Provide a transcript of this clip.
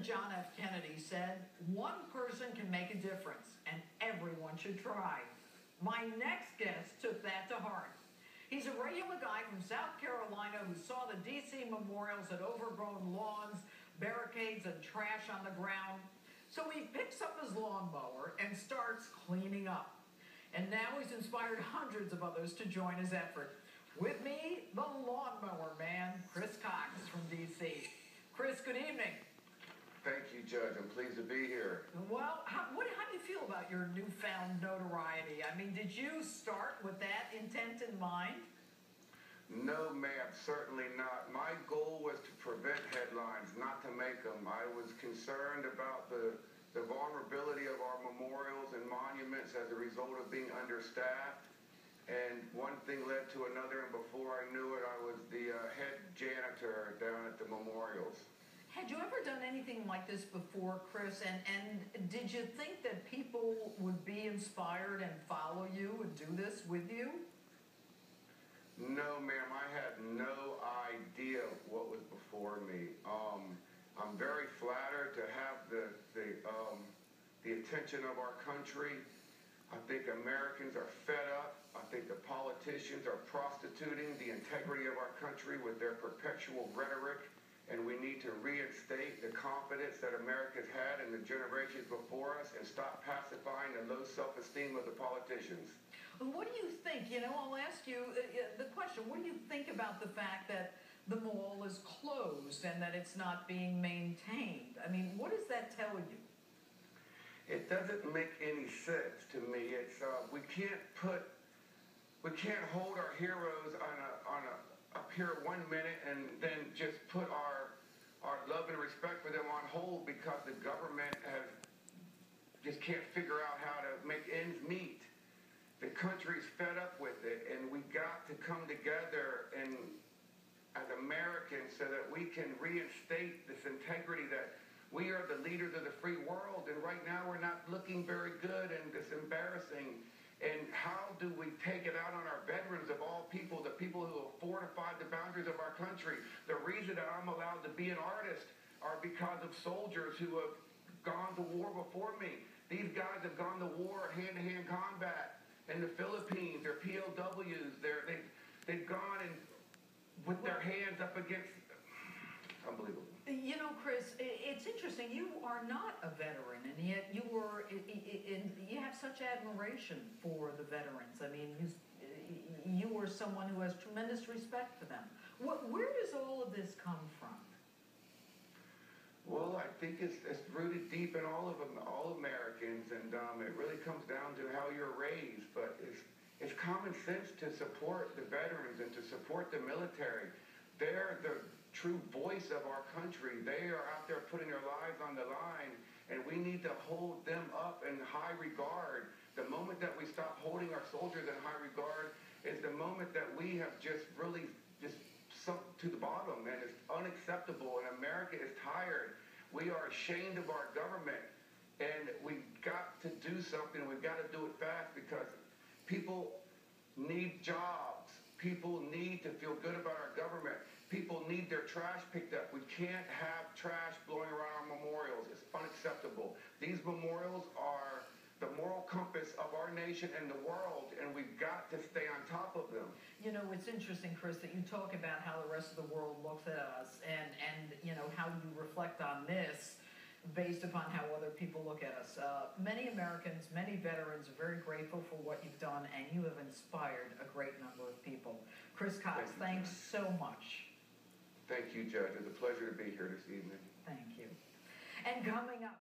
President John F. Kennedy said, "One person can make a difference, and everyone should try." My next guest took that to heart. He's a regular guy from South Carolina who saw the D.C. memorials had overgrown lawns, barricades, and trash on the ground. So he picks up his lawnmower and starts cleaning up. And now he's inspired hundreds of others to join his effort. With me, the Lawnmower man, Chris Cox from D.C. Chris, good evening. Thank you, Judge. I'm pleased to be here. Well, how do you feel about your newfound notoriety? I mean, did you start with that intent in mind? No, ma'am, certainly not. My goal was to prevent headlines, not to make them. I was concerned about the vulnerability of our memorials and monuments as a result of being understaffed. And one thing led to another, and before I knew it, I was the head janitor down at the memorials. Had you ever done anything like this before, Chris? And did you think that people would be inspired and follow you and do this with you? No, ma'am, I had no idea what was before me. I'm very flattered to have the attention of our country. I think Americans are fed up. I think the politicians are prostituting the integrity of our country with their perpetual rhetoric, and we need to reinstate the confidence that America's had in the generations before us and stop pacifying the low self-esteem of the politicians. What do you think? I'll ask you the question. What do you think about the fact that the mall is closed and that it's not being maintained? I mean, what does that tell you? It doesn't make any sense to me. It's we can't hold our heroes up here 1 minute and then just put our love and respect for them on hold because the government just can't figure out how to make ends meet. The country's fed up with it, and we got to come together and as Americans so that we can reinstate this integrity that we are the leaders of the free world, and right now we're not looking very good, and it's embarrassing. And how do we take it out on our veterans of all people, the people who have fortified the boundaries of our country? The reason that I'm allowed to be an artist are because of soldiers who have gone to war before me. These guys have gone to war, hand-to-hand combat in the Philippines. They're POWs. They've gone and with their hands up against. Unbelievable. Chris, it's interesting. You are not a veteran, and yet you have such admiration for the veterans. I mean, you were someone who has tremendous respect for them. Where does all of this come from? Well, I think it's rooted deep in all of them, all Americans, and it really comes down to how you're raised. But it's common sense to support the veterans and to support the military. They're the true voice of our country. They are out there putting their lives on the line, and we need to hold them up in high regard. The moment that we stop holding our soldiers in high regard is the moment that we have just really sunk to the bottom, and it's unacceptable, and America is tired. We are ashamed of our government, and we've got to do something. We've got to do it fast because people need jobs. People need to feel good about our government. People need their trash picked up. We can't have trash blowing around our memorials. It's unacceptable. These memorials are the moral compass of our nation and the world, and we've got to stay on top of them. It's interesting, Chris, that you talk about how the rest of the world looks at us and how you reflect on this based upon how other people look at us. Many Americans, many veterans are very grateful for what you've done, and you have inspired a great number of people. Chris Cox, thanks so much. Thank you, Judge. It's a pleasure to be here this evening. Thank you. And coming up.